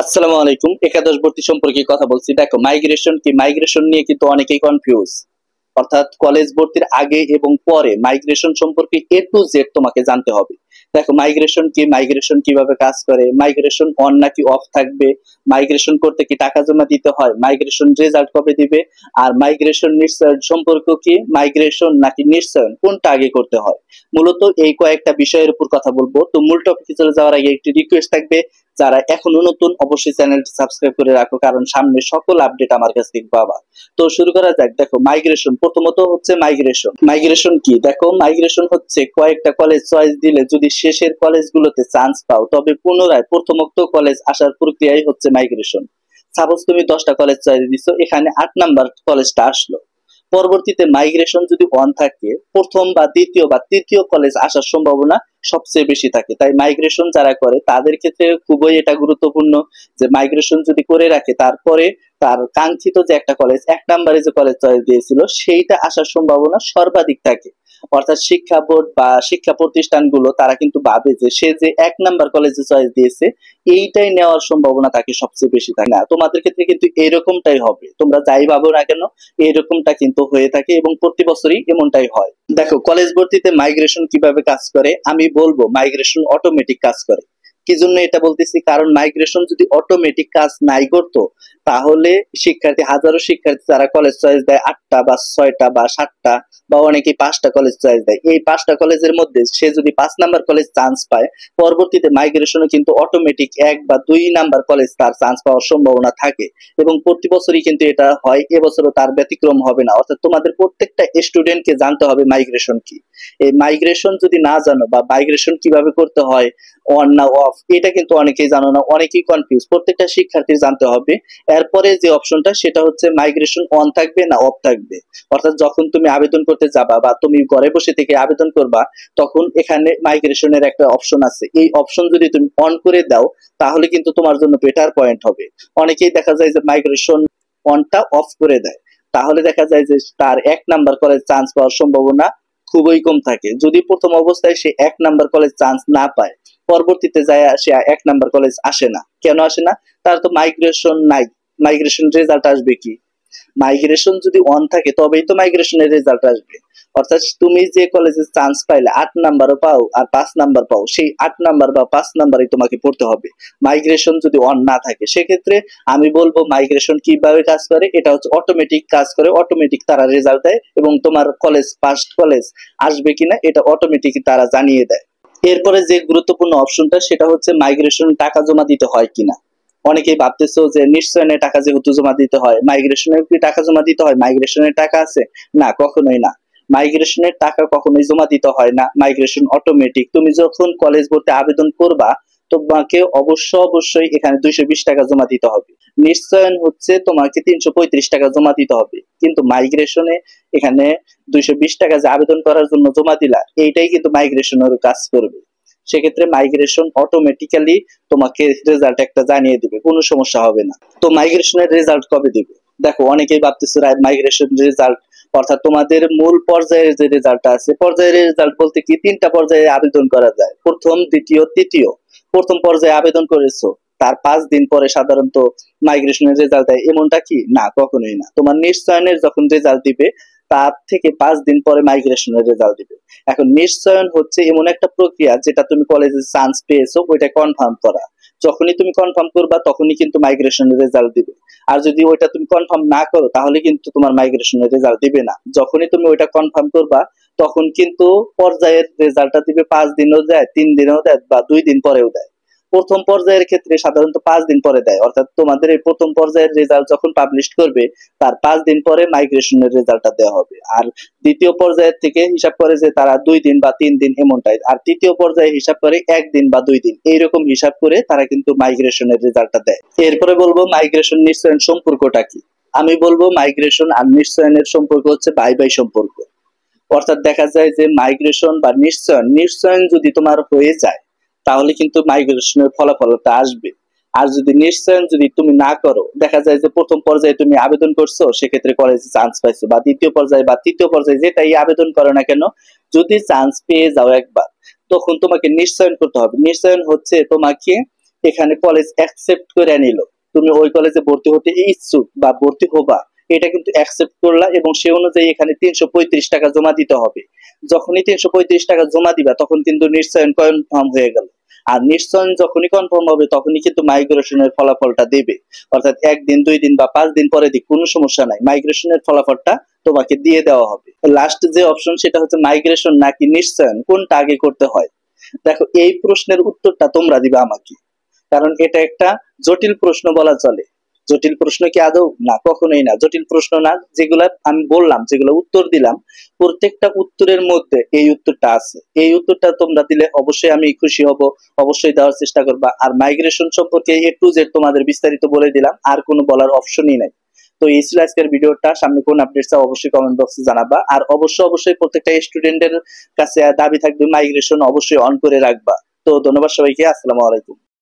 আসসালামু আলাইকুম। একাদশ ভর্তি সম্পর্কে কথা বলছি। দেখো, মাইগ্রেশন কি, মাইগ্রেশন নিয়ে কিন্তু অনেকেই কনফিউজ। অর্থাৎ কলেজ ভর্তির আগে এবং পরে মাইগ্রেশন সম্পর্কে এ টু জেড তোমাকে জানতে হবে। দেখো, মাইগ্রেশন কি, মাইগ্রেশন কিভাবে কাজ করে, মাইগ্রেশন অন নাকি অফ থাকবে, মাইগ্রেশন করতে কি টাকা জমা দিতে হয়, মাইগ্রেশন রেজাল্ট কবে দিবে, আর মাইগ্রেশন নিশ্চয়ন সম্পর্ক কি, মাইগ্রেশন নাকি নিশ্চয়ন কোনটা আগে করতে হয়। মূলত এই কয়েকটা বিষয়ের উপর কথা বলবো। তো মূল টপিকে চলে যাওয়ার আগে একটি রিকোয়েস্ট থাকবে, যারা এখনো নতুন অবশ্যই চ্যানেলটি সাবস্ক্রাইব করে রাখো, কারণ সামনে সকল আপডেট আমার কাছ থেকে পাবা। তো শুরু করা যাক। দেখো, মাইগ্রেশন প্রথমত হচ্ছে মাইগ্রেশন। মাইগ্রেশন কি? দেখো, মাইগ্রেশন হচ্ছে কয়েকটা কলেজ চয়েস দিলে যদি শেষের কলেজগুলোতে চান্স পাও তবে পুনরায় প্রথমোক্ত কলেজ আসার প্রক্রিয়াই হচ্ছে মাইগ্রেশন। সাপোজ তুমি 10টা কলেজ চয়েস দিছো, এখানে 8 নাম্বার কলেজটা আসলো। পরবর্তীতে মাইগ্রেশন যদি অন থাকে, প্রথম বা দ্বিতীয় বা তৃতীয় কলেজ আসার সম্ভাবনা সবচেয়ে বেশি থাকে। তাই মাইগ্রেশন যারা করে তাদের ক্ষেত্রে খুবই এটা গুরুত্বপূর্ণ যে মাইগ্রেশন যদি করে রাখে, তারপরে তার কাঙ্ক্ষিত যে একটা কলেজ, 1 নাম্বারে যে কলেজ চয়েস দিয়েছিল সেইটা আসার সম্ভাবনা সর্বাধিক থাকে। অর্থাৎ শিক্ষা বোর্ড বা শিক্ষা প্রতিষ্ঠানগুলো তারা কিন্তু ভাবে যে সে যে 1 নাম্বার কলেজে চয়েস দিয়েছে এইটাই নেওয়ার সম্ভাবনা থাকে সবচেয়ে বেশি থাকে। না, তোমাদের ক্ষেত্রে কিন্তু এরকমটাই হবে। তোমরা যাই ভাবো না কেন, এরকমটা কিন্তু হয়ে থাকে এবং প্রতি বছরই এমনটাই হয়। দেখো, কলেজ ভর্তিতে মাইগ্রেশন কিভাবে কাজ করে আমি বলবো। মাইগ্রেশন অটোমেটিক কাজ করে। কি জন্য এটা বলতেছি? কারণ মাইগ্রেশন যদি অটোমেটিক কাজ নাই করতো তাহলে শিক্ষার্থী, হাজারো শিক্ষার্থী যারা কলেজ চয়েস দেয় 8টা বা 6টা বা 7টা বা অনেকে 5টা কলেজ চয়েস দেয়, এই 5টা কলেজের মধ্যে সে যদি 5 নাম্বার কলেজ চান্স পায়, পরবর্তীতে মাইগ্রেশনে কিন্তু অটোমেটিক 1 বা 2 নাম্বার কলেজ তার চান্স পাওয়ার সম্ভাবনা থাকে। এবং প্রতি বছরই কিন্তু এটা হয়, এবছরও তার ব্যতিক্রম হবে না। অর্থাৎ তোমাদের প্রত্যেকটা স্টুডেন্টকে জানতে হবে মাইগ্রেশন কি। এই মাইগ্রেশন যদি না জানো বা মাইগ্রেশন কিভাবে করতে হয়, অন না অফ, এটা কিন্তু অনেকেই জানো না, অনেকেই কনফিউজ। প্রত্যেকটা শিক্ষার্থীর জানতে হবে। এরপরে যে অপশনটা সেটা হচ্ছে মাইগ্রেশন অন থাকবে না অফ থাকবে। অর্থাৎ যখন তুমি আবেদন করতে যাবা বা তুমি ঘরে বসে থেকে আবেদন করবা, তখন এখানে মাইগ্রেশনের একটা অপশন আছে। এই অপশন যদি তুমি অন করে দাও তাহলে কিন্তু তোমার জন্য বেটার পয়েন্ট হবে। অনেকেই দেখা যায় যে মাইগ্রেশন অনটা অফ করে দেয়, তাহলে দেখা যায় যে তার 1 নাম্বার কলেজ চান্স পাওয়ার সম্ভাবনা খুবই কম থাকে। যদি প্রথম অবস্থায় সে 1 নাম্বার কলেজ চান্স না পায়, পরবর্তীতে যায় সে 1 নাম্বার কলেজ আসে না। কেন আসে না? তার তো মাইগ্রেশন নাই। মাইগ্রেশন রেজাল্ট আসবে কি? মাইগ্রেশন যদি অন থাকে তবেই তো মাইগ্রেশনের রেজাল্ট আসবে। অর্থাৎ তুমি যে কলেজে চান্স পাইলে 8 নাম্বারও পাও আর 5 নাম্বার পাও, সেই 8 নাম্বার বা 5 নাম্বারই তোমাকে পড়তে হবে। মাইগ্রেশন যদি অন না থাকে, সেক্ষেত্রে আমি বলবো মাইগ্রেশন কিভাবে কাজ করে, এটা হচ্ছে অটোমেটিক কাজ করে। অটোমেটিক তারা রেজাল্ট দেয় এবং তোমার কলেজ, ফার্স্ট কলেজ আসবে কিনা এটা অটোমেটিক তারা জানিয়ে দেয়। এরপরে যে গুরুত্বপূর্ণ অপশনটা সেটা হচ্ছে মাইগ্রেশন টাকা জমা দিতে হয় কিনা। অনেকেই ভাবতেছো যে নিশ্চয়ই টাকা যেহেতু জমা দিতে হয়, মাইগ্রেশনের কি টাকা জমা দিতে হয়? মাইগ্রেশনের টাকা আছে? না, কখনোই না। মাইগ্রেশনের টাকা কখনোই জমা দিতে হয় না। Migration automatic. তুমি যখন কলেজ ভর্তি আবেদন করবা তোমাকে অবশ্যই এখানে 220 টাকা জমা দিতে হবে। নিশ্চয়ন হচ্ছে তোমাকে 335 টাকা জমা দিতে হবে। কিন্তু মাইগ্রেশনে এখানে 220 টাকা যে আবেদন করার জন্য জমা দিলা, এইটাই কিন্তু মাইগ্রেশনের কাজ করবে। সেক্ষেত্রে মাইগ্রেশন অটোমেটিক্যালি তোমাকে রেজাল্ট একটা জানিয়ে দিবে, কোনো সমস্যা হবে না। তো মাইগ্রেশনের রেজাল্ট কবে দিবে? দেখো, অনেকেই ভাবতেছে মাইগ্রেশন রেজাল্ট অর্থাৎ তোমাদের মূল পর্যায়ের যে রেজাল্ট আছে, পর্যায়ের রেজাল্ট বলতে কি, 3টা পর্যায়ে আবেদন করা যায়, প্রথম, দ্বিতীয়, তৃতীয়। প্রথম পর্যায়ে আবেদন করেছো, তার 5 দিন পরে সাধারণত মাইগ্রেশনের রেজাল্ট দেয়, এমনটা কি? না, কখনোই না। তোমার নিশ্চয়নের যখন রেজাল্ট দিবে তার থেকে 5 দিন পরে মাইগ্রেশনের রেজাল্ট দিবে। এখন নিশ্চয়ন হচ্ছে এমন একটা প্রক্রিয়া যেটা তুমি কলেজে চান্স পেয়েছো ওইটা কনফার্ম করা। যখনই তুমি কনফার্ম করবা তখনই কিন্তু মাইগ্রেশনের রেজাল্ট দিবে। আর যদি ওইটা তুমি কনফার্ম না করো তাহলে কিন্তু তোমার মাইগ্রেশনের রেজাল্ট দিবে না। যখনই তুমি ওইটা কনফার্ম করবা তখন কিন্তু পর্যায়ের রেজাল্টটা দিবে। 5 দিনও দেয়, 3 দিনেও দেয় বা 2 দিন পরেও দেয়। প্রথম পর্যায়ের ক্ষেত্রে সাধারণত 5 দিন পরে দেয়। অর্থাৎ তোমাদের এই প্রথম পর্যায়ের রেজাল্ট যখন পাবলিশ করবে তার 5 দিন পরে মাইগ্রেশনের রেজাল্টটা দেওয়া হবে। আর দ্বিতীয় পর্যায়ের থেকে হিসাব করে যে তারা 2 দিন বা 3 দিন এমনটাই। আর তৃতীয় পর্যায়ে হিসাব করে 1 দিন বা 2 দিন, এইরকম হিসাব করে তারা কিন্তু মাইগ্রেশনের রেজাল্টটা দেয়। এরপরে বলবো মাইগ্রেশন নিশ্চয়ন সম্পর্কটা কি। আমি বলবো মাইগ্রেশন আর নিশ্চয়নের সম্পর্ক হচ্ছে বাই বাই সম্পর্ক। অর্থাৎ দেখা যায় যে মাইগ্রেশন বা নিশ্চয়ন যদি তোমার হয়ে যায় তাহলে কিন্তু মাইগ্রেশনের ফলাফলটা আসবে। আর যদি নিশ্চয়ন যদি তুমি না করো, দেখা যায় যে প্রথম পর্যায়ে তুমি আবেদন করছো, সেক্ষেত্রে কলেজে চান্স পাইছো, বা দ্বিতীয় পর্যায়ে বা তৃতীয় পর্যায়ে যেটাই আবেদন করো না কেন, যদি চান্স পেয়ে যাও একবার, তখন তোমাকে নিশ্চয়ন করতে হবে। নিশ্চয়ন হচ্ছে তোমাকে এখানে কলেজ অ্যাকসেপ্ট করে নিল, তুমি ওই কলেজে ভর্তি হতে ইচ্ছুক বা ভর্তি হবা, এটা কিন্তু অ্যাকসেপ্ট করলা এবং সে অনুযায়ী এখানে 335 টাকা জমা দিতে হবে। যখনই 335 টাকা জমা দিবা তখন কিন্তু নিশ্চয়ন কনফার্ম হয়ে গেল। আর নিশ্চয়ন যখনই কনফার্ম হবে তখনই কিন্তু মাইগ্রেশনের ফলাফলটা দেবে, অর্থাৎ 1 দিন 2 দিন বা 5 দিন পরে দিক, কোনো সমস্যা নাই, মাইগ্রেশনের ফলাফলটা তোমাকে দিয়ে দেওয়া হবে। লাস্ট যে অপশন সেটা হচ্ছে মাইগ্রেশন নাকি নিশ্চয়ন, কোনটা আগে করতে হয়। দেখো এই প্রশ্নের উত্তরটা তোমরা দিবা আমাকে, কারণ এটা একটা জটিল প্রশ্ন বলা চলে। জটিল প্রশ্ন কি আদৌ? না, কখনোই না, জটিল প্রশ্ন না। যেগুলা আমি বললাম, যেগুলো উত্তর দিলাম, প্রত্যেকটা উত্তরের মধ্যে এই উত্তরটা আছে। এই উত্তরটা তোমরা দিলে অবশ্যই আমি খুশি হব, অবশ্যই দেওয়ার চেষ্টা করবা। আর মাইগ্রেশন সম্পর্কে A to Z তোমাদের বিস্তারিত বলে দিলাম, আর কোনো বলার অপশনই নাই। তো এই ছিল আজকের ভিডিওটা। সামনে কোন আপডেট চাও অবশ্যই কমেন্ট বক্সে জানাবা। আর অবশ্যই প্রত্যেকটা স্টুডেন্টের কাছে দাবি থাকবে মাইগ্রেশন অবশ্যই অন করে রাখবা। তো ধন্যবাদ সবাইকে, আসসালামু আলাইকুম।